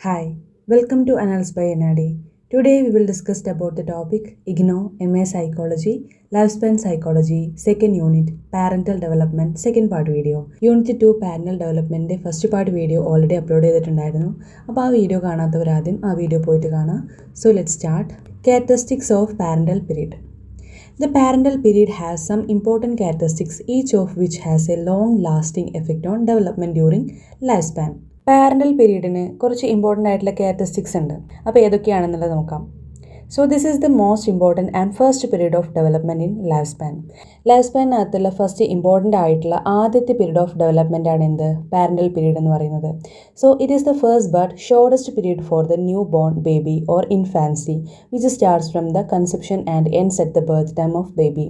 Hi, welcome to Annals by NAD. Today we will discuss about the topic Ignou, MA Psychology, Lifespanpsychology, second unit, Parental Development, second part video. Unit 2 Parental Development first part video already upload ചെയ്തിട്ടുണ്ടായിരുന്നു. അപ്പോൾ ആ video കാണാത്തവർ ആദ്യം ആ video പോയിട്ട് കാണാം. So let's start. Characteristics of Parental Period. The parental period has some important characteristics, each of which has a long-lasting effect on development during lifespan. Parental പീരീഡിന് കുറച്ച് ഇമ്പോർട്ടൻ്റ് ആയിട്ടുള്ള ക്യാരക്ടറിസ്റ്റിക്സ് ഉണ്ട്. അപ്പോൾ ഏതൊക്കെയാണെന്നുള്ളത് നോക്കാം. So this is the most important and first period of development in life span. Life സ്പാനിനകത്തുള്ള first important ആയിട്ടുള്ള ആദ്യത്തെ പീരീഡ് ഓഫ് ഡെവലപ്മെൻ്റ് ആണ് എന്ത് പാരൻ്റൽ പീരീഡ് എന്ന് പറയുന്നത്. So it is the first but shortest period for the new born baby or infancy which starts from the conception and ends at the birth time of baby.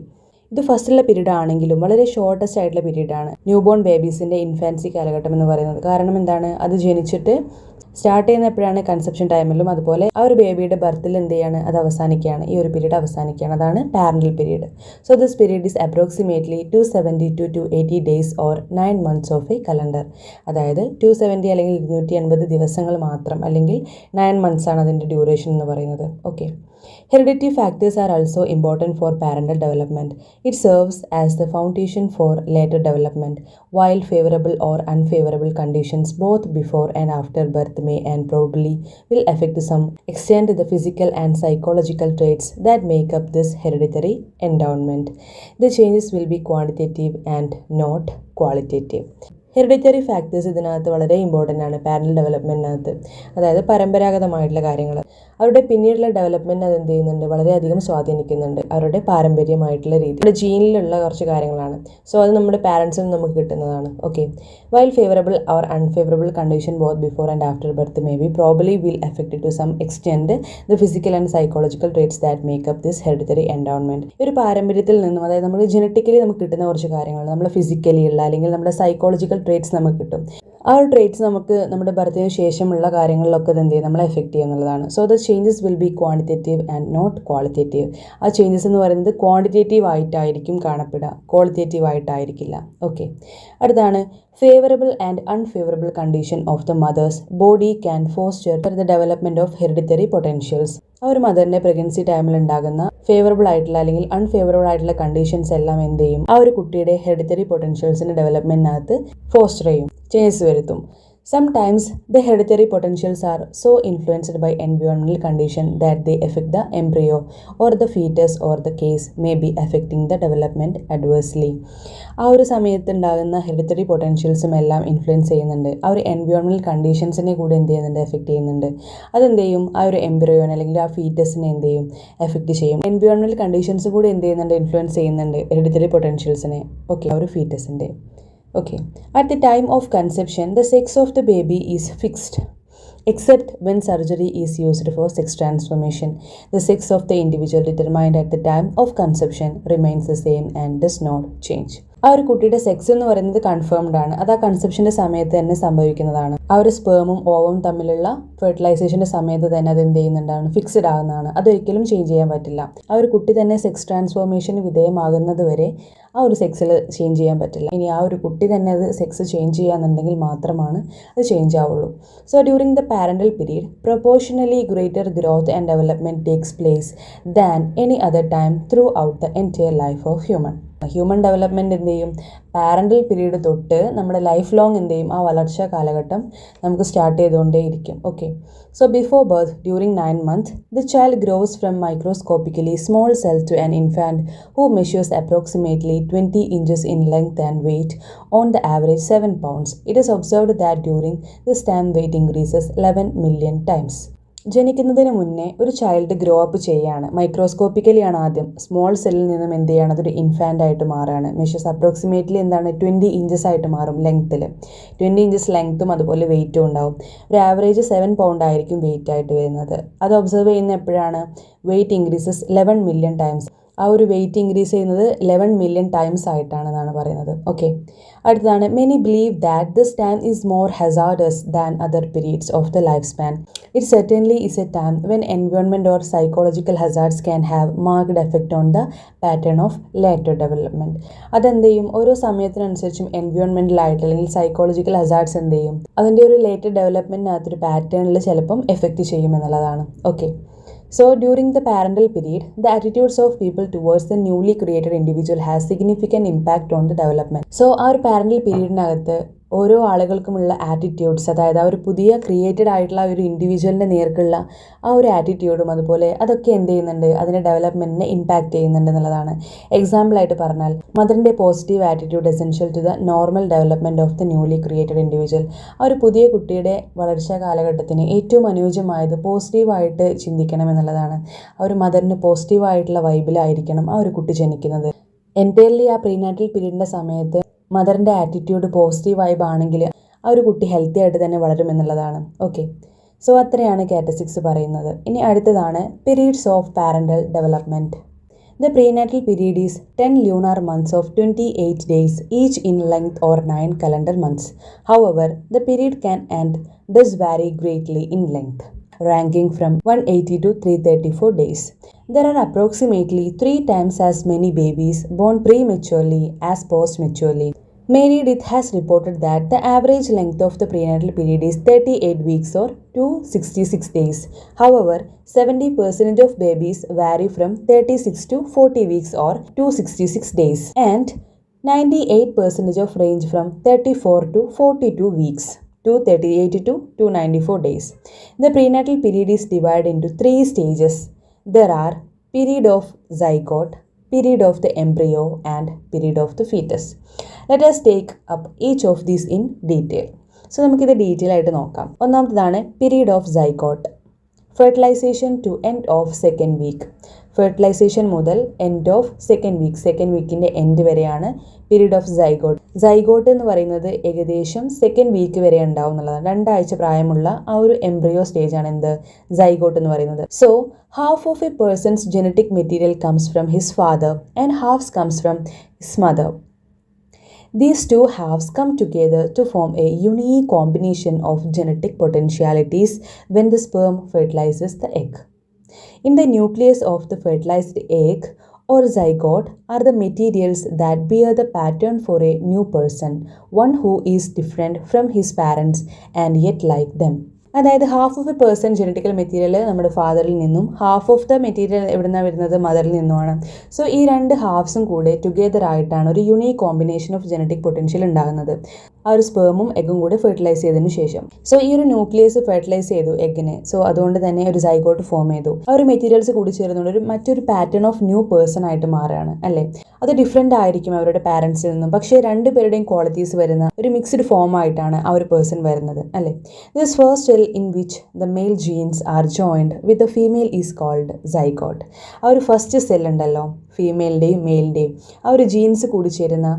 ഇത് ഫസ്റ്റുള്ള period ആണെങ്കിലും വളരെ shortest ആയിട്ടുള്ള പീരീഡാണ് new born ബേബീസിൻ്റെ infancy കാലഘട്ടം എന്ന് പറയുന്നത്. കാരണം എന്താണ്, അത് ജനിച്ചിട്ട് സ്റ്റാർട്ട് ചെയ്യുന്ന എപ്പോഴാണ് കൺസെപ്ഷൻ ടൈമിലും അതുപോലെ ആ ഒരു ബേബിയുടെ ബർത്തിൽ എന്ത് ചെയ്യാണ് അത് അവസാനിക്കുകയാണ്, ഈ ഒരു പീരീഡ് അവസാനിക്കുകയാണ്. അതാണ് parental period. So this period is approximately 270 to 280 days or 9 months of A calendar. അതായത് 270 അല്ലെങ്കിൽ 280 ദിവസങ്ങൾ മാത്രം, അല്ലെങ്കിൽ 9 months ആണ് അതിൻ്റെ ഡ്യൂറേഷൻ എന്ന് പറയുന്നത്. Okay. Hereditary factors are also important for parental development. It serves as the foundation for later development, while favorable or unfavorable conditions both before and after birth may and probably will affect to some extent the physical and psychological traits that make up this hereditary endowment. The changes will be quantitative and not qualitative. Hereditary factors ഇതിനകത്ത് വളരെ important ആണ് parental ഡെവലപ്മെൻറ്റിനകത്ത്. അതായത് പരമ്പരാഗതമായിട്ടുള്ള കാര്യങ്ങൾ അവരുടെ പിന്നീടുള്ള development അത് എന്ത് ചെയ്യുന്നുണ്ട്, വളരെയധികം സ്വാധീനിക്കുന്നുണ്ട്. അവരുടെ പാരമ്പര്യമായിട്ടുള്ള രീതി, നമ്മുടെ ജീനിലുള്ള കുറച്ച് കാര്യങ്ങളാണ്. സോ അത് നമ്മുടെ പാരൻസിൽ നിന്ന് നമുക്ക് കിട്ടുന്നതാണ്. Okay. While favourable or unfavourable condition both before and after birth may be probably will effect to some extend the physical and psychological traits that make up this hereditary endowment. ഒരു പാരമ്പര്യത്തിൽ നിന്നും, അതായത് നമുക്ക് ജനറ്റിക്കലി നമുക്ക് കിട്ടുന്ന കുറച്ച് കാര്യങ്ങൾ നമ്മൾ ഫിസിക്കലി ഉള്ള അല്ലെങ്കിൽ നമ്മുടെ സൈക്കോളജിക്കൽ ട്രേറ്റ്സ് നമുക്ക് കിട്ടും. ആ ഒരു ട്രേറ്റ്സ് നമുക്ക് നമ്മുടെ ബർത്തിന് ശേഷമുള്ള കാര്യങ്ങളിലൊക്കെ എന്ത് ചെയ്യും, നമ്മളെ എഫക്റ്റ് ചെയ്യുക എന്നുള്ളതാണ്. So the changes will be quantitative and not qualitative. ആ ചേഞ്ചസ് എന്ന് പറയുന്നത് ക്വാണ്ടിറ്റേറ്റീവ് ആയിട്ടായിരിക്കും കാണപ്പെടുക, ക്വാളിറ്റേറ്റീവ് ആയിട്ടായിരിക്കില്ല. ഓക്കെ. അടുത്താണ് favourable and unfavourable condition of the mother's body can foster the development of hereditary potentials. ആ ഒരു മദറിൻ്റെ പ്രഗ്നൻസി ടൈമിൽ ഉണ്ടാകുന്ന ഫേവറബിൾ ആയിട്ടുള്ള അല്ലെങ്കിൽ അൺഫേവറബിൾ ആയിട്ടുള്ള കണ്ടീഷൻസ് എല്ലാം എന്ത് ചെയ്യും, ആ ഒരു കുട്ടിയുടെ ഹെറിഡിറ്ററി പൊട്ടൻഷ്യൽസിൻ്റെ ഡെവലപ്മെൻറ്റിനകത്ത് ഫോസ്റ്റർ ചെയ്യും, ചേഞ്ചസ് വരുത്തും. Sometimes the hereditary potentials are so influenced by environmental condition that they affect the embryo or the fetus, or the case may be affecting the development adversely. ആ ഒരു സമയത്ത് ഉണ്ടാകുന്ന ഹെറിഡിറ്ററി പൊട്ടൻഷ്യൽസും എല്ലാം influence ചെയ്യുന്നുണ്ട്. ആ ഒരു എൻവയോൺമെൻറ്റൽ കണ്ടീഷൻസിനെ കൂടെ എന്ത് ചെയ്യുന്നുണ്ട്, എഫക്റ്റ് ചെയ്യുന്നുണ്ട്. അതെന്ത് ചെയ്യും, ആ ഒരു എംബ്രിയോനെ അല്ലെങ്കിൽ ആ ഫീറ്റസിനെ എന്ത് ചെയ്യും, എഫക്റ്റ് ചെയ്യും. എൻവയോൺമെൻറ്റൽ കണ്ടീഷൻസ് കൂടെ എന്ത് ചെയ്യുന്നുണ്ട്, ഇൻഫ്ലുവൻസ് ചെയ്യുന്നുണ്ട് ഹെറിഡിറ്ററി പൊട്ടൻഷ്യൽസിനെ. ഓക്കെ. ആ ഒരു ഫീറ്റസിൻ്റെ. Okay. At the time of conception, the sex of the baby is fixed, except when surgery is used for sex transformation. The sex of the individual determined at the time of conception remains the same and does not change. ആ ഒരു കുട്ടിയുടെ sex എന്ന് പറയുന്നത് confirmed ആണ്. അത് ആ കൺസെപ്ഷൻ്റെ സമയത്ത് തന്നെ സംഭവിക്കുന്നതാണ്. ആ ഒരു സ്പേമും ഓവും തമ്മിലുള്ള ഫെർട്ടിലൈസേഷൻ്റെ സമയത്ത് തന്നെ അത് എന്ത് ചെയ്യുന്നുണ്ടാണ്, ഫിക്സ്ഡ് ആകുന്നതാണ്. അതൊരിക്കലും ചേഞ്ച് ചെയ്യാൻ പറ്റില്ല. ആ ഒരു കുട്ടി തന്നെ സെക്സ് ട്രാൻസ്ഫോർമേഷന് വിധേയമാകുന്നത് വരെ ആ ഒരു സെക്സിൽ ചേഞ്ച് ചെയ്യാൻ പറ്റില്ല. ഇനി ആ ഒരു കുട്ടി തന്നെ അത് സെക്സ് ചേഞ്ച് ചെയ്യാന്നുണ്ടെങ്കിൽ മാത്രമാണ് അത് ചേഞ്ച് ആവുള്ളൂ. So during the parental period proportionally greater growth and development takes place than any other time through out the entire life of human development എന്ത് ചെയ്യും, പാരൻ്റൽ പീരീഡ് തൊട്ട് നമ്മുടെ ലൈഫ് ലോങ് എന്ത് ചെയ്യും, ആ വളർച്ചാ കാലഘട്ടം നമുക്ക് സ്റ്റാർട്ട് ചെയ്തുകൊണ്ടേയിരിക്കും. ഓക്കെ. So before birth during 9 months the child grows from microscopically small cell to an infant who measures approximately 20 inches in length and weight, on the average 7 pounds. It is observed that during this time weight increases 11 million times. ജനിക്കുന്നതിന് മുന്നേ ഒരു child grow up ചെയ്യുകയാണ്. മൈക്രോസ്കോപ്പിക്കലിയാണ് ആദ്യം, small സെല്ലിൽ നിന്നും എന്ത് ചെയ്യാണ്, അതൊരു ഇൻഫാൻ്റ് ആയിട്ട് മാറുകയാണ്. മെഷേഴ്സ് അപ്രോക്സിമേറ്റ്ലി എന്താണ്, 20 inches ആയിട്ട് മാറും ലെങ്ത്തിൽ. 20 inches ലെങ്ത്തും അതുപോലെ വെയിറ്റും ഉണ്ടാവും. ഒരു ആവറേജ് 7 pound ആയിരിക്കും വെയിറ്റ് ആയിട്ട് വരുന്നത്. അത് ഒബ്സർവ് ചെയ്യുന്ന എപ്പോഴാണ്, വെയിറ്റ് ഇൻക്രീസസ് 11 million times. ആ ഒരു വെയിറ്റ് ഇൻക്രീസ് ചെയ്യുന്നത് 11 മില്യൺ ടൈംസ് ആയിട്ടാണെന്നാണ് പറയുന്നത്. ഓക്കെ, അടുത്തതാണ് many believe that this time is more hazardous than other periods of the life span. It certainly is A time when environment or psychological hazards can have marked effect on the pattern of later development. അതെന്ത് ചെയ്യും, ഓരോ സമയത്തിനനുസരിച്ചും എൻവയോൺമെൻറ്റലായിട്ട് അല്ലെങ്കിൽ psychological hazards എന്ത് ചെയ്യും, അതിൻ്റെ ഒരു later ഡെവലപ്മെൻറ്റിനകത്തൊരു പാറ്റേണിൽ ചിലപ്പം എഫക്റ്റ് ചെയ്യും എന്നുള്ളതാണ്. Okay, so during the parental period, the attitudes of people towards the newly created individual has significant impact on the development. So ആ ഒരു parental periodനകത്ത് ഓരോ ആളുകൾക്കുമുള്ള ആറ്റിറ്റ്യൂഡ്സ്, അതായത് ആ ഒരു പുതിയ ക്രിയേറ്റഡ് ആയിട്ടുള്ള ഒരു ഇൻഡിവിജ്വലിൻ്റെ നേർക്കുള്ള ആ ഒരു ആറ്റിറ്റ്യൂഡും അതുപോലെ അതൊക്കെ എന്ത് ചെയ്യുന്നുണ്ട്, അതിൻ്റെ ഡെവലപ്മെൻറ്റിനെ ഇമ്പാക്റ്റ് ചെയ്യുന്നുണ്ട് എന്നുള്ളതാണ്. എക്സാമ്പിളായിട്ട് പറഞ്ഞാൽ മദറിൻ്റെ positive attitude essential to the normal development of the newly created individual. ആ ഒരു പുതിയ കുട്ടിയുടെ വളർച്ചാ കാലഘട്ടത്തിന് ഏറ്റവും അനുയോജ്യമായത് പോസിറ്റീവായിട്ട് ചിന്തിക്കണം എന്നുള്ളതാണ്. ആ ഒരു മദറിന് പോസിറ്റീവായിട്ടുള്ള വൈബിലായിരിക്കണം ആ ഒരു കുട്ടി ജനിക്കുന്നത്. എൻറ്റയർലി ആ പ്രീനാറ്റൽ പീരീഡിൻ്റെ സമയത്ത് മദറിൻ്റെ ആറ്റിറ്റ്യൂഡ് പോസിറ്റീവ് വൈബ് ആണെങ്കിൽ ആ ഒരു കുട്ടി ഹെൽത്തി ആയിട്ട് തന്നെ വളരുമെന്നുള്ളതാണ്. ഓക്കെ, സോ അത്രയാണ് കാറ്റസിക്സ് പറയുന്നത്. ഇനി അടുത്തതാണ് periods of parental development. The prenatal period is 10 lunar months of 28 days each in length or 9 calendar months. However, the period can and does vary greatly in length, ranking from 180 to 334 days. There are approximately 3 times as many babies born prematurely as postmaturely. Mary Dith has reported that the average length of the prenatal period is 38 weeks or 266 days. However, 70% of babies vary from 36 to 40 weeks or 266 days, and 98% of range from 34 to 42 weeks. 238 to 294 days. The prenatal period is divided into 3 stages. There are period of zygote, period of the embryo, and period of the fetus. Let us take up each of these in detail. So നമുക്കിത് detail ആയിട്ട് നോക്കാം. ഒന്നാമത്തേതാണ് period of zygote. Fertilization to end of second week. Fertilization മുതൽ end of second വീക്കിൻ്റെ end വരെയാണ് period of zygote. Zygote എന്ന് പറയുന്നത് ഏകദേശം സെക്കൻഡ് വീക്ക് വരെ ഉണ്ടാവും എന്നുള്ളതാണ്. 2 ആഴ്ച പ്രായമുള്ള ആ ഒരു എംബ്രിയോ സ്റ്റേജ് ആണ് എന്ത്, സൈഗോട്ട് എന്ന് പറയുന്നത്. So half of a person's genetic material comes from his father and halves comes from his mother. These two halves come together to form a unique combination of genetic potentialities when the sperm fertilizes the egg. In the nucleus of the fertilized egg or zygote are the materials that bear the pattern for a new person, one who is different from his parents and yet like them. അതായത് half of A person genetical material നമ്മുടെ ഫാദറിൽ നിന്നും half of the material എവിടെ നിന്നാണ് വരുന്നത്, മദറിൽ നിന്നുമാണ്. So ഈ 2 ഹാഫ്സും കൂടെ together ആയിട്ടാണ് ഒരു unique combination of genetic potential ഉണ്ടാകുന്നത്, ആ ഒരു സ്പേമും എഗ്ഗും കൂടെ ഫെർട്ടിലൈസ് ചെയ്തതിന് ശേഷം. സോ ഈ ഒരു ന്യൂക്ലിയസ് ഫെർട്ടിലൈസ് ചെയ്തു എഗ്ഗിനെ, സോ അതുകൊണ്ട് തന്നെ ഒരു സൈഗോട്ട് ഫോം ചെയ്തു. ആ ഒരു മെറ്റീരിയൽസ് കൂടി ചേർന്നുകൊണ്ട് മറ്റൊരു പാറ്റേൺ ഓഫ് ന്യൂ പേഴ്സൺ ആയിട്ട് മാറുകയാണ് അല്ലേ. അത് ഡിഫറെൻ്റ് ആയിരിക്കും അവരുടെ പാരൻസിൽ നിന്നും, പക്ഷേ 2 പേരുടെയും ക്വാളിറ്റീസ് വരുന്ന ഒരു മിക്സ്ഡ് ഫോം ആയിട്ടാണ് ആ ഒരു പേഴ്സൺ വരുന്നത് അല്ലേ. This first in which the male genes are joined with the female is called zygote. ആ ഒരു ഫസ്റ്റ് സെൽ ഉണ്ടല്ലോ, ഫീമെയിലിൻ്റെയും മെയിലിൻ്റെയും ആ ഒരു ജീൻസ് കൂടി ചേരുന്ന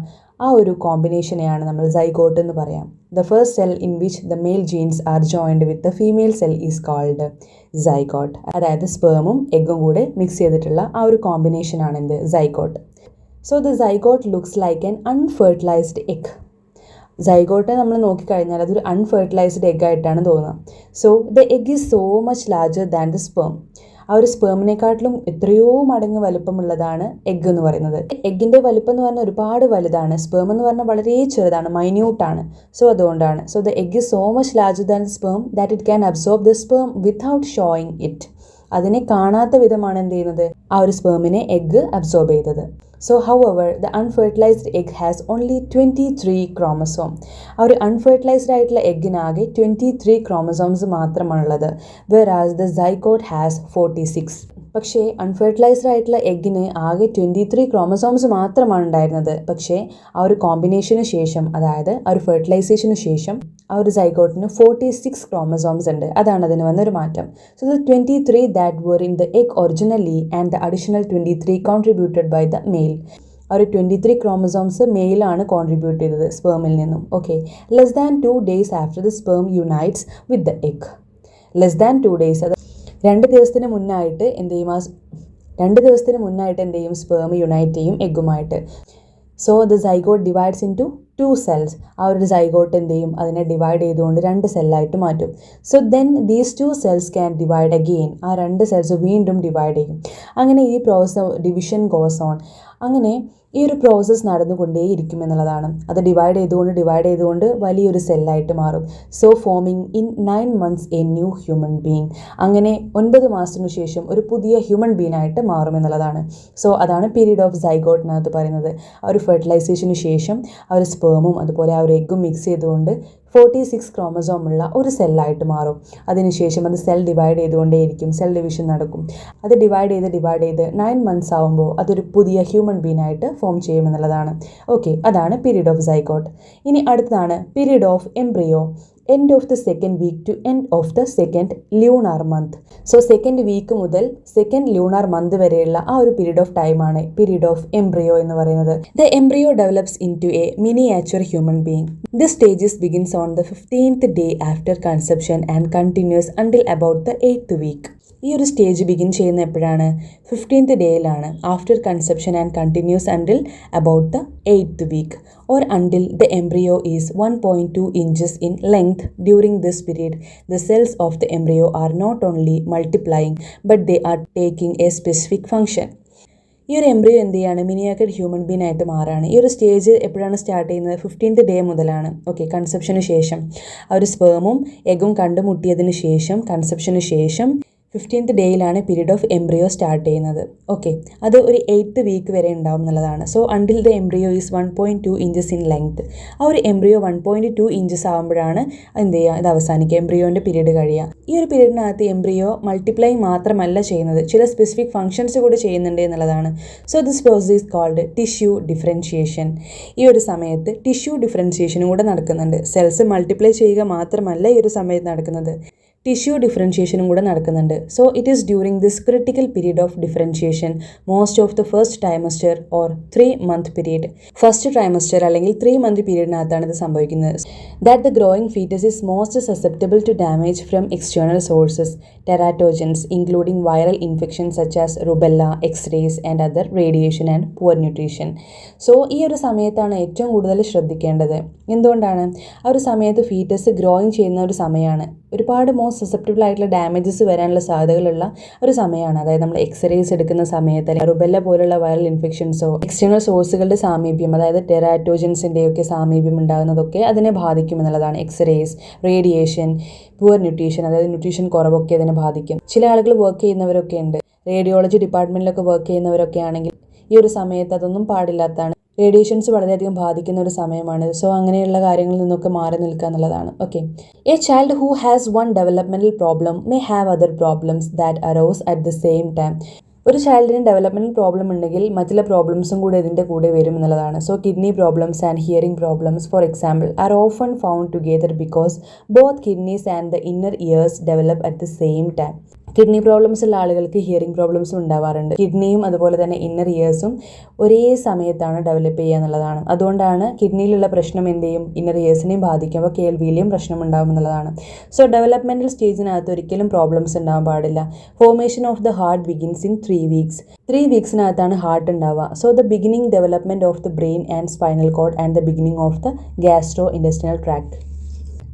ആ ഒരു കോമ്പിനേഷനെയാണ് നമ്മൾ സൈഗോട്ട് എന്ന് പറയാം. The first cell in which the male genes are joined with the female cell is called zygote. അതായത് സ്പേമും എഗ്ഗും കൂടെ മിക്സ് ചെയ്തിട്ടുള്ള ആ ഒരു കോമ്പിനേഷനാണ് എന്ത്, zygote. So the zygote looks like an unfertilized egg. സൈഗോട്ടെ നമ്മൾ നോക്കിക്കഴിഞ്ഞാൽ അതൊരു അൺഫെർട്ടിലൈസ്ഡ് എഗ് ആയിട്ടാണ് തോന്നുന്നത്. So the egg is so much larger than the sperm. ആ ഒരു സ്പേമിനെക്കാട്ടിലും എത്രയോ മടങ്ങ് വലുപ്പമുള്ളതാണ് എഗ് എന്ന് പറയുന്നത്. എഗ്ഗിൻ്റെ വലുപ്പം എന്ന് പറഞ്ഞാൽ ഒരുപാട് വലുതാണ്, സ്പേം എന്ന് പറഞ്ഞാൽ വളരെ ചെറുതാണ്, മൈന്യൂട്ടാണ്. സോ അതുകൊണ്ടാണ് so the egg is so much larger than the sperm that it can absorb the sperm without showing it. അതിനെ കാണാത്ത വിധമാണ് എന്ത് ചെയ്യുന്നത്, ആ ഒരു സ്പേമിനെ എഗ്ഗ് അബ്സോർബ് ചെയ്തത്. So however, the unfertilized egg has only 23 chromosomes. ആ ഒരു അൺഫെർട്ടിലൈസ്ഡ് ആയിട്ടുള്ള എഗ്ഗിനാകെ 23 chromosomes മാത്രമാണുള്ളത്. Whereas the zygote has 46. പക്ഷേ അൺഫെർട്ടിലൈസ്ഡ് ആയിട്ടുള്ള എഗ്ഗിന് ആകെ 23 chromosomes മാത്രമാണ് ഉണ്ടായിരുന്നത്. പക്ഷേ ആ ഒരു കോമ്പിനേഷന് ശേഷം, അതായത് ആ ഒരു ഫെർട്ടിലൈസേഷന് ശേഷം ആ ഒരു സൈഗോട്ടിന് 46 chromosomes ഉണ്ട്. അതാണ് അതിന് വന്നൊരു മാറ്റം. So the 23 that were in the egg originally and the additional 23 contributed by the male. ആ ഒരു 23 chromosomes മെയിലാണ് കോൺട്രിബ്യൂട്ട് ചെയ്തത് സ്പേമിൽ നിന്നും. Okay, less than 2 days after the sperm unites with the egg. Less than 2 days, അത് 2 ദിവസത്തിന് മുന്നായിട്ട് എന്ത് ചെയ്യും, 2 ദിവസത്തിന് മുന്നായിട്ട് എന്ത് ചെയ്യും, സ്പേം യുണൈറ്റ് ചെയ്യും എഗ്ഗുമായിട്ട്. So the zygote divides into 2 cells. ആ ഒരു സൈഗോട്ട് എന്ത് ചെയ്യും, അതിനെ ഡിവൈഡ് ചെയ്തുകൊണ്ട് 2 സെല്ലായിട്ട് മാറ്റും. So then these 2 cells can divide again. ആ 2 സെൽസ് വീണ്ടും ഡിവൈഡ് ചെയ്യും. അങ്ങനെ ഈ പ്രോസസ് ഡിവിഷൻ ഗോസ് ഓൺ. അങ്ങനെ ഈ ഒരു പ്രോസസ്സ് നടന്നുകൊണ്ടേയിരിക്കും എന്നുള്ളതാണ്. അത് ഡിവൈഡ് ചെയ്തുകൊണ്ട് വലിയൊരു സെല്ലായിട്ട് മാറും. So forming in 9 months a new human being. അങ്ങനെ 9 മാസത്തിനു ശേഷം ഒരു പുതിയ ഹ്യൂമൻ ബീങ് ആയിട്ട് മാറും എന്നുള്ളതാണ്. സോ അതാണ് പീരീഡ് ഓഫ് സൈഗോട്ടിനകത്ത് പറയുന്നത്. ആ ഒരു ഫെർട്ടിലൈസേഷന് ശേഷം ആ ഒരു സ്പേമും അതുപോലെ ആ ഒരു എഗ്ഗും മിക്സ് ചെയ്തുകൊണ്ട് 46 ക്രോമസോമുള്ള ഒരു സെല്ലായിട്ട് മാറും. അതിനുശേഷം അത് സെൽ ഡിവൈഡ് ചെയ്തുകൊണ്ടേയിരിക്കും, സെൽ ഡിവിഷൻ നടക്കും. അത് ഡിവൈഡ് ചെയ്ത് 9 months ആകുമ്പോൾ അതൊരു പുതിയ ഹ്യൂമൻ ബീങ് ആയിട്ട് ഫോം ചെയ്യുമെന്നുള്ളതാണ്. ഓക്കെ, അതാണ് പീരീഡ് ഓഫ് സൈഗോട്ട്. ഇനി അടുത്തതാണ് period of embryo. end of the second week to end of the second lunar month. So second week മുതൽ സെക്കൻഡ് ലൂണാർ മന്ത് വരെയുള്ള ആ ഒരു പീരീഡ് ഓഫ് ടൈമാണ് പീരീഡ് ഓഫ് എംബ്രിയോ എന്ന് പറയുന്നത്. The embryo develops into a miniature human being. This stages begins on the 15th day after conception and continues until about the 8th week. ഈ ഒരു stage begin ചെയ്യുന്ന എപ്പോഴാണ്? 15th ഡേയിലാണ്. After conception and continues until about the 8th week or until the embryo is 1.2 inches in length. During this period, the cells of the embryo are not only multiplying but they are taking a specific function. ഈ ഒരു embryo എന്ത് ചെയ്യാണ്? Miniature human being ആയിട്ട് മാറാണ്. ഈ ഒരു stage എപ്പോഴാണ് start ചെയ്യുന്നത്? 15th day മുതലാണ്. ഓക്കെ, കൺസെപ്ഷന് ശേഷം ആ ഒരു സ്പേമും എഗും കണ്ടുമുട്ടിയതിന് ശേഷം കൺസെപ്ഷന് ശേഷം 15th ഡേയിലാണ് പീരീഡ് ഓഫ് എംബ്രിയോ സ്റ്റാർട്ട് ചെയ്യുന്നത്. ഓക്കെ, അത് ഒരു 8th week വരെ ഉണ്ടാവും എന്നുള്ളതാണ്. So until the embryo is 1.2 inches in length. ആ ഒരു എംബ്രിയോ 1.2 inches ആകുമ്പോഴാണ് എന്ത് ചെയ്യുക, ഇത് അവസാനിക്കുക, എംബ്രിയോൻ്റെ പീരീഡ് കഴിയുക. ഈ ഒരു പീരീഡിനകത്ത് എംബ്രിയോ മൾട്ടിപ്ലൈ മാത്രമല്ല ചെയ്യുന്നത്, ചില സ്പെസിഫിക് ഫങ്ഷൻസ് കൂടി ചെയ്യുന്നുണ്ട് എന്നുള്ളതാണ്. So this process is called tissue differentiation. ഈ ഒരു സമയത്ത് ടിഷ്യൂ ഡിഫറൻഷിയേഷനും കൂടെ നടക്കുന്നുണ്ട്. സെൽസ് മൾട്ടിപ്ലൈ ചെയ്യുക മാത്രമല്ല ഈ ഒരു സമയത്ത് നടക്കുന്നത്, ടിഷ്യൂ ഡിഫറൻഷിയേഷനും കൂടെ നടക്കുന്നുണ്ട്. So it is during this critical period of differentiation most of the first trimester or 3-month period. First trimester അല്ലെങ്കിൽ 3-month പീരീഡിനകത്താണ് ഇത് സംഭവിക്കുന്നത്. That the growing foetus is most susceptible to damage from external sources, teratogens including viral infection such as rubella, x-rays and other radiation and poor nutrition. So ഈ ഒരു സമയത്താണ് ഏറ്റവും കൂടുതൽ ശ്രദ്ധിക്കേണ്ടത്. എന്തുകൊണ്ടാണ്? ആ ഒരു സമയത്ത് ഫീറ്റസ് ഗ്രോയിങ് ചെയ്യുന്ന ഒരു സമയമാണ്. ഒരുപാട് മോസ്റ്റ് സസെപ്റ്റബിൾ ആയിട്ടുള്ള ഡാമേജസ് വരാനുള്ള സാധ്യതകളുള്ള ഒരു സമയമാണ്. അതായത് നമ്മൾ എക്സ്റേസ് എടുക്കുന്ന സമയത്ത് അല്ലെങ്കിൽ റുബെല്ല പോലുള്ള വൈറൽ ഇൻഫെക്ഷൻസോ എക്സ്റ്റേണൽ സോഴ്സുകളുടെ സാമീപ്യം, അതായത് ടെറാറ്റോജൻസിൻ്റെയൊക്കെ സാമീപ്യം ഉണ്ടാകുന്നതൊക്കെ അതിനെ ബാധിക്കുമെന്നുള്ളതാണ്. എക്സ്റേസ്, റേഡിയേഷൻ, പുവർ ന്യൂട്രീഷൻ, അതായത് ന്യൂട്രീഷൻ കുറവൊക്കെ അതിനെ ബാധിക്കും. ചില ആളുകൾ വർക്ക് ചെയ്യുന്നവരൊക്കെ ഉണ്ട്, റേഡിയോളജി ഡിപ്പാർട്ട്മെൻറ്റിലൊക്കെ വർക്ക് ചെയ്യുന്നവരൊക്കെ ആണെങ്കിൽ ഈ ഒരു സമയത്ത് അതൊന്നും പാടില്ലാത്തതാണ്. റേഡിയേഷൻസ് വളരെയധികം ബാധിക്കുന്ന ഒരു സമയമാണ്. സോ അങ്ങനെയുള്ള കാര്യങ്ങളിൽ നിന്നൊക്കെ മാറി നിൽക്കുക എന്നുള്ളതാണ്. Okay, A child who has one developmental problem may have other problems that arose at the same time. ഒരു ചൈൽഡിന് ഡെവലപ്മെൻറ്റൽ പ്രോബ്ലം ഉണ്ടെങ്കിൽ മറ്റുള്ള പ്രോബ്ലംസും കൂടെ ഇതിൻ്റെ കൂടെ വരും എന്നുള്ളതാണ്. So kidney problems and hearing problems for example are often found together because both kidneys and the inner years develop at the same time. Kidney problems ഉള്ള ആളുകൾക്ക് ഹിയറിംഗ് പ്രോബ്ലംസും ഉണ്ടാവാറുണ്ട്. കിഡ്നിയും അതുപോലെ തന്നെ ഇന്നർ ഇയേഴ്സും ഒരേ സമയത്താണ് ഡെവലപ്പ് ചെയ്യുക എന്നുള്ളതാണ്. അതുകൊണ്ടാണ് കിഡ്നിയിലുള്ള പ്രശ്നം എന്ത് ചെയ്യും, ഇന്നർ ഇയേഴ്സിനെയും ബാധിക്കും. അപ്പോൾ കേൾവിയിലെയും പ്രശ്നം ഉണ്ടാകും എന്നുള്ളതാണ്. സോ ഡെവലപ്മെൻറ്റൽ സ്റ്റേജിനകത്ത് ഒരിക്കലും പ്രോബ്ലംസ് ഉണ്ടാകാൻ പാടില്ല. Formation of the heart begins in 3 weeks. 3 weeksനകത്താണ് ഹാർട്ട് ഉണ്ടാവുക. So the beginning development of the brain and spinal cord and the beginning of the gastrointestinal tract.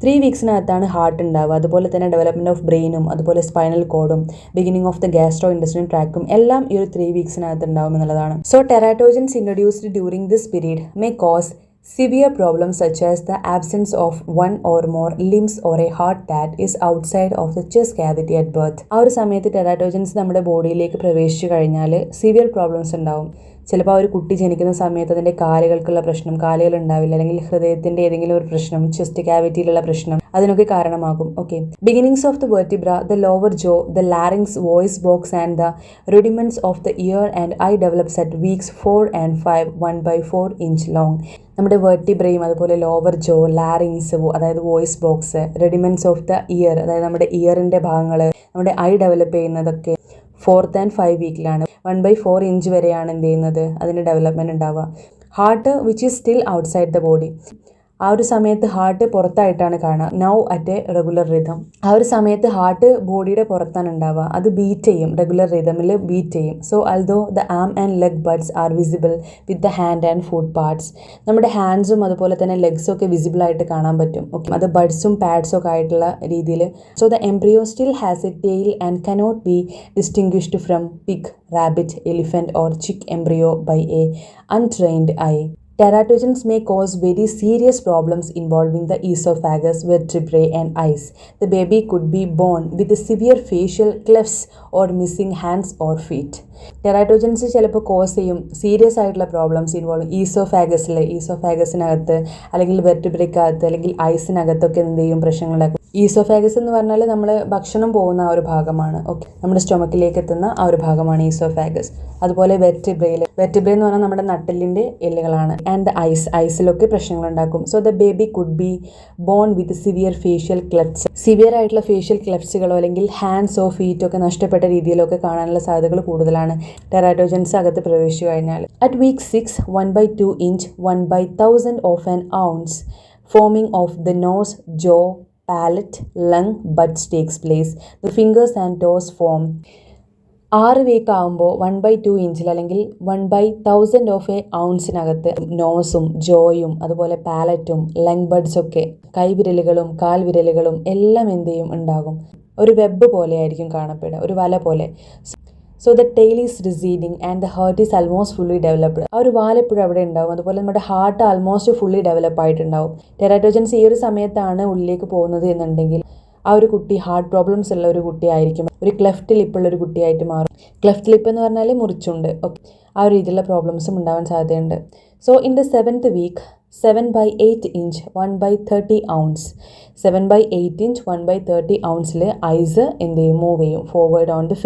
3 weeksനകത്താണ് ഹാർട്ട് ഉണ്ടാവുക. അതുപോലെ തന്നെ ഡെവലപ്മെൻറ്റ് ഓഫ് ബ്രെയിനും അതുപോലെ സ്പൈനൽ കോഡും beginning of the gastrointestinal ട്രാക്കും എല്ലാം ഈ ഒരു 3 weeksനകത്ത് ഉണ്ടാവും എന്നുള്ളതാണ്. So teratogens introduced during this period may cause severe problems such as the absence of one or more limbs or a heart that is outside of the chest cavity at birth. ആ ഒരു സമയത്ത് ടെറാറ്റോജൻസ് നമ്മുടെ ബോഡിയിലേക്ക് പ്രവേശിച്ചു കഴിഞ്ഞാൽ severe problems ഉണ്ടാവും. ചിലപ്പോൾ ആ ഒരു കുട്ടി ജനിക്കുന്ന സമയത്ത് അതിൻ്റെ കാലുകൾക്കുള്ള പ്രശ്നം, കാലുകൾ ഉണ്ടാവില്ല, അല്ലെങ്കിൽ ഹൃദയത്തിൻ്റെ ഏതെങ്കിലും ഒരു പ്രശ്നം, ചെസ്റ്റ് ക്യാവിറ്റിയിലുള്ള പ്രശ്നം, അതിനൊക്കെ കാരണമാകും. Okay, beginnings of the vertebra, the lower Joe, the larynx, voice box and the rudiments of the ear and eye develops at weeks 4 and 5, 1/4 inch long. നമ്മുടെ വെർട്ടിബ്രയും അതുപോലെ ലോവർ ജോ, ലാരിങ്സ്, അതായത് voice box, rudiments of the ear, അതായത് നമ്മുടെ ഇയറിൻ്റെ ഭാഗങ്ങൾ, നമ്മുടെ I develop ചെയ്യുന്നതൊക്കെ 4th and 5th വീക്കിലാണ്. 1/4 inch വരെയാണ് എന്ത് ചെയ്യുന്നത്, അതിൻ്റെ ഡെവലപ്മെൻറ്റ് ഉണ്ടാവുക. Heart which is still outside the body, ആ ഒരു സമയത്ത് ഹാർട്ട് പുറത്തായിട്ടാണ് കാണുക. Now at A regular rhythm. ആ ഒരു സമയത്ത് ഹാർട്ട് ബോഡിയുടെ പുറത്താണ് ഉണ്ടാവുക. അത് ബീറ്റ് ചെയ്യും, റെഗുലർ റിതമിൽ ബീറ്റ് ചെയ്യും. So although the arm and leg buds are visible with the hand and foot parts. നമ്മുടെ ഹാൻഡ്സും അതുപോലെ തന്നെ ലെഗ്സും ഒക്കെ വിസിബിൾ ആയിട്ട് കാണാൻ പറ്റും. ഓക്കെ, അത് ബഡ്സും പാഡ്സും ഒക്കെ ആയിട്ടുള്ള രീതിയിൽ. So the embryo still has a tail and cannot be distinguished from pig, rabbit, elephant or chick embryo by a untrained eye. Teratogens may cause very serious problems involving the esophagus, vertebrae and eyes. The baby could be born with severe facial clefts or missing hands or feet. ടെറാറ്റോജൻസ് ചിലപ്പോൾ cos ചെയ്യും serious ആയിട്ടുള്ള problems involve ഈസോഫാഗസിനകത്ത് അല്ലെങ്കിൽ വെർട്ടിബ്രയ്ക്കകത്ത് അല്ലെങ്കിൽ ഐസിനകത്തൊക്കെ എന്ത് ചെയ്യും പ്രശ്നങ്ങളുണ്ടാക്കും. Oesophagus എന്ന് പറഞ്ഞാൽ നമ്മൾ ഭക്ഷണം പോകുന്ന ആ ഒരു ഭാഗമാണ്. ഓക്കെ, നമ്മുടെ സ്റ്റൊമക്കിലേക്ക് എത്തുന്ന ആ ഒരു ഭാഗമാണ് ഈസോഫാഗസ്. അതുപോലെ വെർട്ടിബ്രേ എന്ന് പറഞ്ഞാൽ നമ്മുടെ നട്ടെല്ലിൻ്റെ എല്ലുകളാണ്. ആൻഡ് ദ ഐസിലൊക്കെ പ്രശ്നങ്ങളുണ്ടാക്കും. So the baby could be born with severe facial clefts. Severe ആയിട്ടുള്ള ഫേഷ്യൽ ക്ലെഫ്റ്റ്സുകളോ അല്ലെങ്കിൽ ഹാൻഡ്സോ ഫീറ്റോ ഒക്കെ നഷ്ടപ്പെട്ട രീതിയിലൊക്കെ കാണാനുള്ള സാധ്യതകൾ കൂടുതലാണ് ടെറാറ്റോജൻസ് അകത്ത് പ്രവേശിച്ചു കഴിഞ്ഞാൽ. At week 6, 1/2 inch, 1/1000 of an ounce forming of the nose, jaw, palate, lung, buds takes place. The fingers and toes form. 6 week ആകുമ്പോൾ 1/2 ഇഞ്ചിൽ അല്ലെങ്കിൽ 1/1000 ഓഫ് എ ഔൺസിനകത്ത് നോസും ജോയും അതുപോലെ പാലറ്റും ലങ് ബഡ്സൊക്കെ കൈവിരലുകളും കാൽവിരലുകളും എല്ലാം എന്ത് ചെയ്യും ഉണ്ടാകും. ഒരു വെബ് പോലെ ആയിരിക്കും കാണപ്പെടുക, ഒരു വല പോലെ. So the tail is receding and the heart is almost fully developed. ആ ഒരു വാലെപ്പോഴും അവിടെ ഉണ്ടാവും. അതുപോലെ നമ്മുടെ ഹാർട്ട് ആൽമോസ്റ്റ് ഫുള്ളി ഡെവലപ്പ് ആയിട്ടുണ്ടാവും. ടെറാറ്റോജൻസ് ഈ ഒരു സമയത്താണ് ഉള്ളിലേക്ക് പോകുന്നത് എന്നുണ്ടെങ്കിൽ ആ ഒരു കുട്ടി ഹാർട്ട് പ്രോബ്ലംസ് ഉള്ള ഒരു കുട്ടിയായിരിക്കും. ഒരു ക്ലെഫ്റ്റ് ലിപ്പുള്ള ഒരു കുട്ടിയായിട്ട് മാറും. ക്ലെഫ്റ്റ് ലിപ്പ് എന്ന് പറഞ്ഞാൽ മുറിച്ചുണ്ട്. ഓക്കെ, ആ ഒരു രീതിയിലുള്ള പ്രോബ്ലംസും ഉണ്ടാവാൻ സാധ്യതയുണ്ട്. So in the 7th week 7/8 inch, 1/30 ounce. 7/8 inch, 1/30 ounceൽ ഐസ് എന്ത് ചെയ്യും, മൂവ് ചെയ്യും ഫോർവേഡ് ഓൺ ദ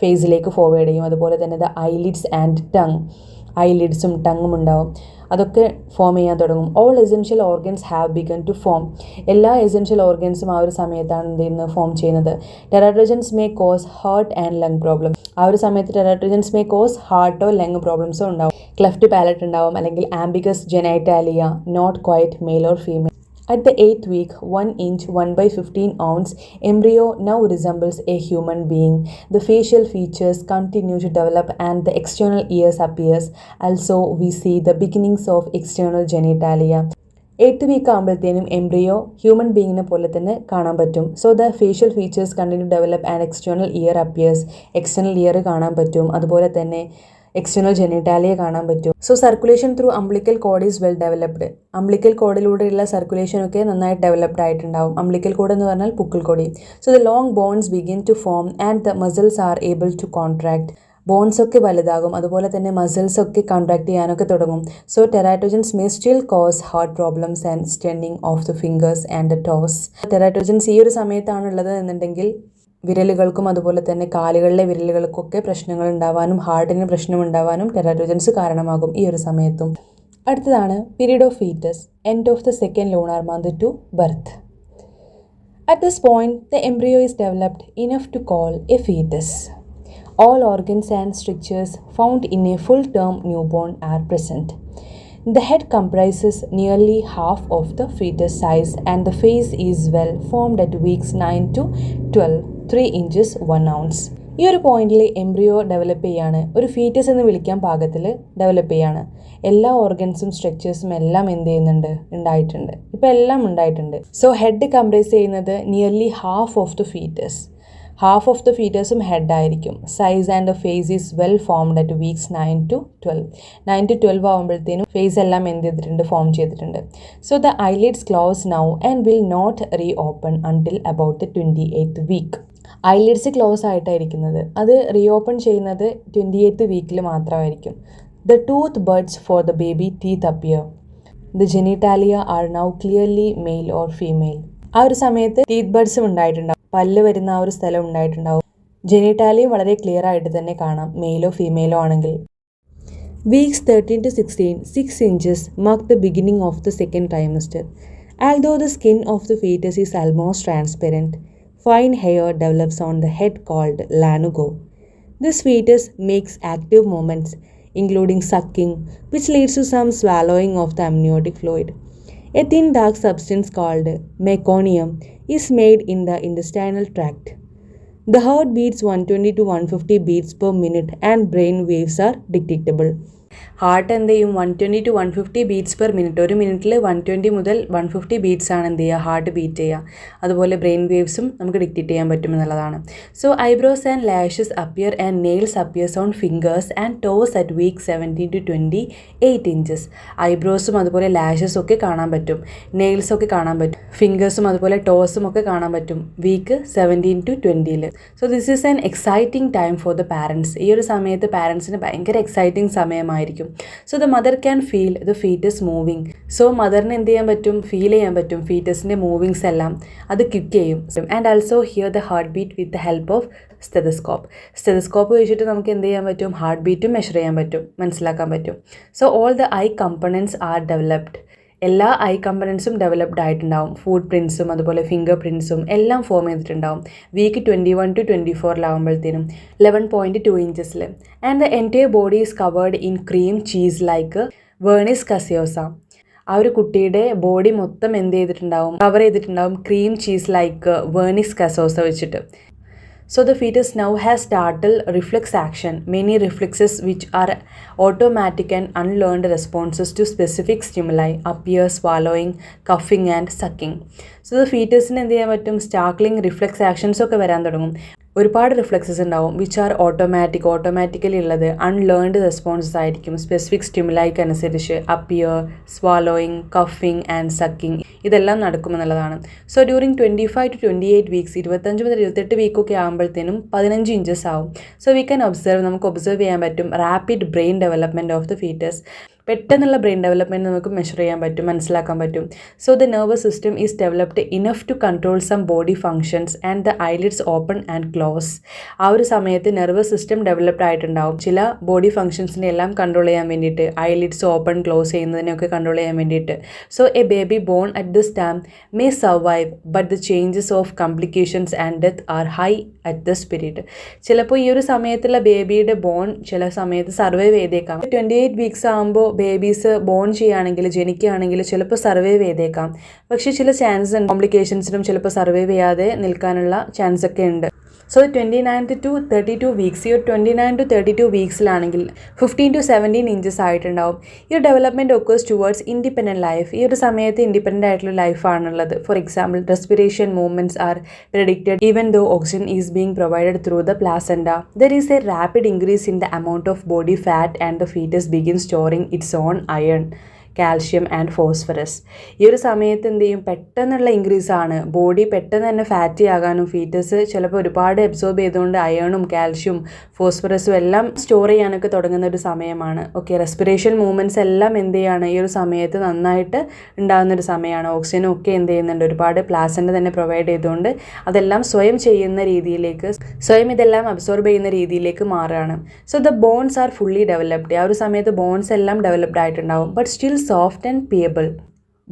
ഫേസിലേക്ക് ഫോർവേഡ് ചെയ്യും. അതുപോലെ തന്നെ ദ ഐലിഡ്സ് ആൻഡ് ടങ്, ഐലിഡ്സും ടങ്ങും ഉണ്ടാവും. അതൊക്കെ ഫോം ചെയ്യാൻ തുടങ്ങും. All essential organs have begun to form. എല്ലാ എസെൻഷ്യൽ ഓർഗൻസും ആ ഒരു സമയത്താണ് എന്ത് ചെയ്യുന്നത്, ഫോം ചെയ്യുന്നത്. Teratogens may cause heart and lung problem. ആ ഒരു സമയത്ത് ടെറാറ്റോജൻസ് മേ കോസ് ഹാർട്ടോ ലങ് പ്രോബ്ലംസോ ഉണ്ടാവും. ക്ലെഫ്റ്റ് പാലറ്റ് ഉണ്ടാവും അല്ലെങ്കിൽ ambiguous genitalia, not quite male or female. At the 8th week, 1 inch, 1/15 ounce embryo now resembles a human being. The facial features continue to develop and the external ears appears. Also, we see the beginnings of external genitalia. 8th week ആകുമ്പോഴത്തേനും embryo human ബീങ്ങിനെ പോലെ തന്നെ കാണാൻ പറ്റും. So the facial features continue develop and external ear appears. External ear കാണാൻ പറ്റും. അതുപോലെ തന്നെ എക്സ്റ്റേണൽ ജെനിറ്റാലിയ കാണാൻ പറ്റും. So circulation through umbilical cord is well developed. Umbilical കോഡിലൂടെയുള്ള സർക്കുലേഷനൊക്കെ നന്നായിട്ട് ഡെവലപ്ഡ് ആയിട്ടുണ്ടാവും. അംബ്ലിക്കൽ കോഡ് എന്ന് പറഞ്ഞാൽ പുക്കിൾ കൊടി. So the long bones begin to form and the muscles are able to contract. Bones ഒക്കെ വലുതാകും. അതുപോലെ തന്നെ മസിൽസ് ഒക്കെ കോൺട്രാക്ട് ചെയ്യാനൊക്കെ തുടങ്ങും. So teratogens may still cause heart problems and stunting of the fingers and the toes. Teratogens ഈ ഒരു സമയത്താണുള്ളത് എന്നുണ്ടെങ്കിൽ വിരലുകൾക്കും അതുപോലെ തന്നെ കാലുകളിലെ വിരലുകൾക്കൊക്കെ പ്രശ്നങ്ങൾ ഉണ്ടാവാനും ഹാർട്ടിന് പ്രശ്നമുണ്ടാവാനും ടെറാറ്റോജൻസ് കാരണമാകും ഈ ഒരു സമയത്തും. അടുത്തതാണ് period of foetus, end of the 2nd lunar month to birth. At this point, the embryo is developed enough to call a fetus. All organs and structures found in a full-term newborn are present. The head comprises nearly half of the fetus size and the face is well formed at weeks 9 to 12, 3 inches, 1 ounce. ഈ ഒരു പോയിന്റിൽ embryo develop ചെയ്യാണ്. ഒരു foetus എന്ന് വിളിക്കാൻ പാകത്തിൽ develop ചെയ്യാണ്. എല്ലാ ഓർഗൻസും സ്ട്രക്ചേഴ്സും എല്ലാം എന്ത് ചെയ്യുന്നുണ്ട്, ഉണ്ടായിട്ടുണ്ട്. ഇപ്പം എല്ലാം ഉണ്ടായിട്ടുണ്ട്. സോ ഹെഡ് കംപ്രൈസ് ചെയ്യുന്നത് nearly half of the fetus. Half of the ഫീറ്റേഴ്സും ഹെഡ് ആയിരിക്കും. Size and the face is well formed at weeks 9 to 12. 9 to 12 ആകുമ്പോഴത്തേനും ഫേസ് എല്ലാം എന്ത് ചെയ്തിട്ടുണ്ട്, ഫോം ചെയ്തിട്ടുണ്ട്. So the eyelids close now and will not reopen until about the 28th week. Eyelids close ആയിട്ടായിരിക്കുന്നത്. അത് reopen ചെയ്യുന്നത് 28th വീക്കിൽ മാത്രമായിരിക്കും. The tooth buds for the baby teeth appear. The genitalia are now clearly mail or female. ആ ഒരു സമയത്ത് teeth ബഡ്സും ഉണ്ടായിട്ടുണ്ടാവും. പല്ല് വരുന്ന ആ ഒരു സ്ഥലം ഉണ്ടായിട്ടുണ്ടാവും. ജെനിറ്റാലിയും വളരെ ക്ലിയർ ആയിട്ട് തന്നെ കാണാം, മെയിലോ ഫീമെയിലോ ആണെങ്കിൽ. Weeks 13 to 16, 6 inches mark the beginning of the 2nd trimester. Although the skin of the fetus is almost transparent, fine hair develops on the head called lanugo. This fetus makes active movements, including sucking, which leads to some swallowing of the amniotic fluid. A thin dark substance called meconium is made in the intestinal tract. The heart beats 120 to 150 beats per minute and brain waves are detectable. Heart എന്ത് ചെയ്യും 120 to 150 beats per minute, ഒരു മിനിറ്റിൽ 120 മുതൽ 150 beats ആണ് എന്ത് ചെയ്യുക, heart beat ചെയ്യുക. അതുപോലെ ബ്രെയിൻ വേവ്സും നമുക്ക് ഡിക്റ്റേറ്റ് ചെയ്യാൻ പറ്റുമെന്നുള്ളതാണ്. So eyebrows and lashes appear and nails appears on fingers and toes at week 17 to 28 inches. ഐബ്രോസും അതുപോലെ ലാഷസും ഒക്കെ കാണാൻ പറ്റും, നെയിൽസൊക്കെ കാണാൻ പറ്റും, ഫിംഗേഴ്സും അതുപോലെ ടോസും ഒക്കെ കാണാൻ പറ്റും week 17 to 20. So this is an exciting time for the parents. ഈ ഒരു സമയത്ത് പാരൻസിന് ഭയങ്കര എക്സൈറ്റിംഗ് സമയമായിരിക്കും. So the mother can feel the fetus moving. So മദറിന് എന്ത് ചെയ്യാൻ പറ്റും, ഫീൽ ചെയ്യാൻ പറ്റും ഫീറ്റസിൻ്റെ മൂവിങ്സ് എല്ലാം, അത് കിക്ക് ചെയ്യും. And also here the heart beat with the help of stethoscope. Stethoscope വെച്ചിട്ട് നമുക്ക് എന്ത് ചെയ്യാൻ പറ്റും, ഹാർട്ട് ബീറ്റും മെഷർ ചെയ്യാൻ പറ്റും, മനസ്സിലാക്കാൻ പറ്റും. So all the eye components are developed. എല്ലാ ഐ കമ്പണൻസും ഡെവലപ്ഡ് ആയിട്ടുണ്ടാവും. ഫുട് പ്രിൻസും അതുപോലെ ഫിംഗർ പ്രിൻസും എല്ലാം ഫോം ചെയ്തിട്ടുണ്ടാവും വീക്ക് 21 to 24 11.2 ഇഞ്ചസിൽ. And the entire body is covered in cream cheese like vernix caseosa. ആ ഒരു കുട്ടിയുടെ ബോഡി മൊത്തം എന്ത് ചെയ്തിട്ടുണ്ടാവും, കവർ ചെയ്തിട്ടുണ്ടാവും cream cheese like vernix caseosa വെച്ചിട്ട്. So the fetus now has startled reflex action, many reflexes which are automatic and unlearned responses to specific stimuli appear swallowing, coughing and sucking. So the fetusന് എന്ത് ചെയ്യാൻ പറ്റും, സ്റ്റാർട്ട്ലിംഗ് reflex actions ഒക്കെ വരാൻ തുടങ്ങും. ഒരുപാട് reflexes ഉണ്ടാവും which are automatically ഉള്ളത്, അൺലേൺഡ് responses ആയിരിക്കും സ്പെസിഫിക് സ്റ്റിമുലൈക്ക് അനുസരിച്ച്. അപ്പിയർ, സ്വാലോയിങ്, കഫിങ് ആൻഡ് സക്കിങ് ഇതെല്ലാം നടക്കുമെന്നുള്ളതാണ്. സോ ഡ്യൂറിങ് 25 to 28 വീക്സ്, 25 മുതൽ 28 വീക്കൊക്കെ ആകുമ്പോഴത്തേനും 15 ഇഞ്ചസ് ആവും. സോ വി ക്യാൻ ഒബ്സർവ്, നമുക്ക് ഒബ്സർവ് ചെയ്യാൻ പറ്റും rapid brain development of the foetus. പെട്ടെന്നുള്ള ബ്രെയിൻ ഡെവലപ്മെൻറ്റ് നമുക്ക് മെഷർ ചെയ്യാൻ പറ്റും, മനസ്സിലാക്കാൻ പറ്റും. So the nervous system is developed enough to control some body functions and the eyelids open and close. ആ ഒരു സമയത്ത് നെർവസ് സിസ്റ്റം ഡെവലപ്ഡ് ആയിട്ടുണ്ടാവും, ചില ബോഡി ഫങ്ഷൻസിനെ എല്ലാം കൺട്രോൾ ചെയ്യാൻ വേണ്ടിയിട്ട്, ഐലിഡ്സ് ഓപ്പൺ ക്ലോസ് ചെയ്യുന്നതിനൊക്കെ കൺട്രോൾ ചെയ്യാൻ വേണ്ടിയിട്ട്. So a baby born at this time may survive but the changes of complications and death are high at the spirit. ചിലപ്പോൾ ഈ ഒരു സമയത്തുള്ള ബേബിയുടെ ബോൺ ചില സമയത്ത് സർവൈവ് ചെയ്തേക്കാം. 28 വീക്സ് ആകുമ്പോൾ ബേബീസ് ബോൺ ചെയ്യുകയാണെങ്കിൽ, ജനിക്കുകയാണെങ്കിൽ ചിലപ്പോൾ സർവൈവ് ചെയ്തേക്കാം. പക്ഷേ ചില ചാൻസ് ഉണ്ട്, കോംപ്ലിക്കേഷൻസിനും ചിലപ്പോൾ സർവൈവ് ചെയ്യാതെ നിൽക്കാനുള്ള ചാൻസ് ഒക്കെ ഉണ്ട്. സോ 29 to 32 വീക്സ്, ഈ ഒരു 29 to 32 വീക്സിലാണെങ്കിൽ 15 to 17 ഇഞ്ചസ് ആയിട്ടുണ്ടാവും. ഈ ഒരു development occurs towards independent life. ഈ ഒരു സമയത്ത് ഇൻഡിപെൻഡൻ്റ് ആയിട്ടുള്ള ലൈഫാണുള്ളത്. For example respiration movements are predicted even though oxygen is being provided through the placenta. There is a rapid increase in the amount of body fat and the fetus begins storing its own iron, calcium and phosphorus. ഈ ഒരു സമയത്ത് എന്ത് ചെയ്യും, പെട്ടെന്നുള്ള increase ആണ്, body പെട്ടെന്ന് തന്നെ fatty ആകാനും ഫീറ്റസ് ചിലപ്പോൾ ഒരുപാട് അബ്സോർബ് ചെയ്തുകൊണ്ട് അയണും കാൽഷ്യം ഫോസ്ഫറസും എല്ലാം സ്റ്റോർ ചെയ്യാനൊക്കെ തുടങ്ങുന്ന ഒരു സമയമാണ്. ഓക്കെ, റെസ്പിറേഷൻ മൂവ്മെൻറ്റ്സ് എല്ലാം എന്ത് ചെയ്യാണ്, ഈ ഒരു സമയത്ത് നന്നായിട്ട് ഉണ്ടാകുന്നൊരു സമയമാണ്. ഓക്സിജനും ഒക്കെ എന്ത് ചെയ്യുന്നുണ്ട്, ഒരുപാട് പ്ലാസൻ്റ തന്നെ പ്രൊവൈഡ് ചെയ്തുകൊണ്ട് അതെല്ലാം സ്വയം ചെയ്യുന്ന രീതിയിലേക്ക്, സ്വയം ഇതെല്ലാം അബ്സോർബ് ചെയ്യുന്ന രീതിയിലേക്ക് മാറുകയാണ്. So the bones are fully developed. ആ ഒരു സമയത്ത് ബോൺസ് എല്ലാം ഡെവലപ്ഡ് ആയിട്ടുണ്ടാവും, but still soft and pliable.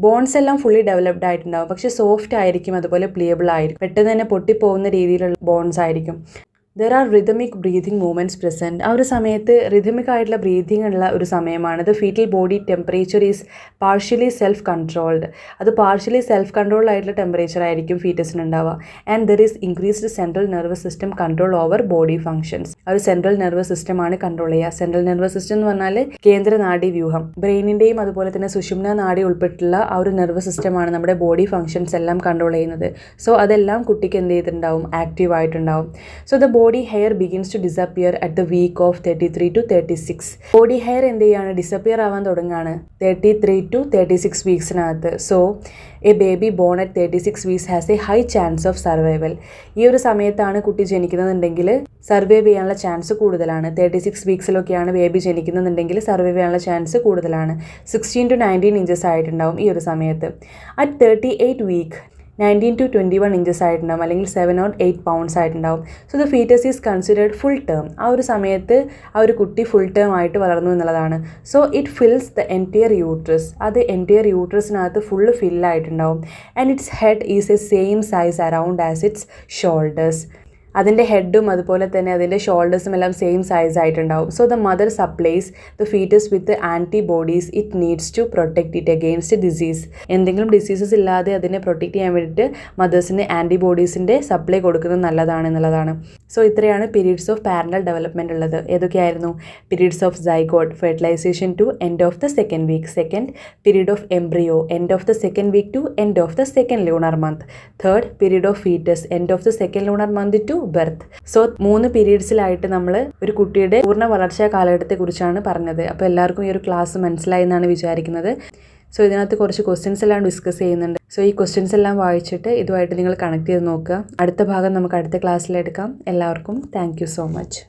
Bones എല്ലാം ഫുള്ളി ഡെവലപ്ഡ് ആയിട്ടുണ്ടാവും, പക്ഷേ സോഫ്റ്റ് ആയിരിക്കും, അതുപോലെ പ്ലിയബിൾ ആയിരിക്കും, പെട്ടെന്ന് തന്നെ പൊട്ടിപ്പോകുന്ന രീതിയിലുള്ള ബോൺസ് ആയിരിക്കും. There are rhythmic breathing movements present. ആ ഒരു സമയത്ത് റിതമിക് ആയിട്ടുള്ള ബ്രീതിങ് ഉള്ള ഒരു സമയമാണ്. The foetal body temperature is partially self controlled. അത് പാർഷ്യലി സെൽഫ് കൺട്രോൾഡ് ആയിട്ടുള്ള ടെമ്പറേച്ചർ ആയിരിക്കും ഫീറ്റസിന് ഉണ്ടാവുക. And there is increased central nervous system control over body functions. ആ ഒരു സെൻട്രൽ നെർവസ് സിസ്റ്റമാണ് കൺട്രോൾ ചെയ്യുക. സെൻട്രൽ നെർവസ് സിസ്റ്റം എന്ന് പറഞ്ഞാൽ കേന്ദ്ര നാഡി വ്യൂഹം, ബ്രെയിനിൻ്റെയും അതുപോലെ തന്നെ സുഷുമ്ന നാഡി ഉൾപ്പെട്ടിട്ടുള്ള ആ ഒരു നെർവസ് സിസ്റ്റമാണ് നമ്മുടെ ബോഡി ഫങ്ഷൻസ് എല്ലാം കൺട്രോൾ ചെയ്യുന്നത്. സോ അതെല്ലാം കുട്ടിക്ക് എന്ത് ചെയ്തിട്ടുണ്ടാവും, ആക്റ്റീവ് ആയിട്ടുണ്ടാവും. So the body hair begins to disappear at the week of 33 to 36. Body hair എന്ത് ചെയ്യാണ്, ഡിസപ്പിയർ ആവാൻ തുടങ്ങുകയാണ് 33 to 36 വീക്സിനകത്ത്. So a baby born at 36 weeks has a high chance of survival. ഈ ഒരു സമയത്താണ് കുട്ടി ജനിക്കുന്നതെന്നുണ്ടെങ്കിൽ സർവൈവ് ചെയ്യാനുള്ള ചാൻസ് കൂടുതലാണ്. 36 വീക്സിലൊക്കെയാണ് ബേബി ജനിക്കുന്നതെന്നുണ്ടെങ്കിൽ സർവൈവ് ചെയ്യാനുള്ള ചാൻസ് കൂടുതലാണ്. 16 to 19 ഇഞ്ചസ് ആയിട്ടുണ്ടാവും ഈ ഒരു സമയത്ത്. അറ്റ് 38 വീക്ക് 19 to 21 ഇഞ്ചസ് ആയിട്ടുണ്ടാവും, അല്ലെങ്കിൽ 7 or 8 pounds ആയിട്ടുണ്ടാവും. So the foetus is considered full term. ആ ഒരു സമയത്ത് ആ ഒരു കുട്ടി ഫുൾ ടേം ആയിട്ട് വളർന്നു എന്നുള്ളതാണ്. So it fills the entire uterus. അത് എൻറ്റയർ യൂട്രസിനകത്ത് ഫുള്ള് ഫില്ലായിട്ടുണ്ടാവും. And its head is a same size around as its shoulders. അതിൻ്റെ ഹെഡും അതുപോലെ തന്നെ അതിൻ്റെ ഷോൾഡേഴ്സും എല്ലാം സെയിം സൈസ് ആയിട്ടുണ്ടാവും. So the mother supplies the fetus with antibodies it needs to protect it against disease. എന്തെങ്കിലും ഡിസീസസ് ഇല്ലാതെ അതിനെ പ്രൊട്ടക്റ്റ് ചെയ്യാൻ വേണ്ടിയിട്ട് മദേഴ്സിന് ആൻറ്റിബോഡീസിൻ്റെ സപ്ലൈ കൊടുക്കുന്നത് നല്ലതാണ് എന്നുള്ളതാണ്. സോ ഇത്രയാണ് പീരീഡ്സ് ഓഫ് പാരന്റൽ ഡെവലപ്മെൻറ്റ് ഉള്ളത്. ഏതൊക്കെയായിരുന്നു? Periods of zygote, fertilization to end of the second week. Second, period of embryo, end of the second week to end of the second lunar month. Third, period of foetus, end of the second lunar month to birth. So 3 പീരീഡ്സിലായിട്ട് നമ്മൾ ഒരു കുട്ടിയുടെ പൂർണ്ണ വളർച്ചാ കാലഘട്ടത്തെ കുറിച്ചാണ് പറഞ്ഞത്. അപ്പോൾ എല്ലാവർക്കും ഈ ഒരു ക്ലാസ് മനസ്സിലായി എന്നാണ് വിചാരിക്കുന്നത്. സോ ഇതിനകത്ത് കുറച്ച് ക്വസ്റ്റ്യൻസ് എല്ലാം ഡിസ്കസ് ചെയ്യുന്നുണ്ട്. സോ ഈ ക്വസ്റ്റ്യൻസ് എല്ലാം വായിച്ചിട്ട് ഇതുമായിട്ട് നിങ്ങൾ കണക്ട് ചെയ്ത് നോക്കുക. അടുത്ത ഭാഗം നമുക്ക് അടുത്ത ക്ലാസ്സിലെടുക്കാം. എല്ലാവർക്കും താങ്ക് യു സോ മച്ച്.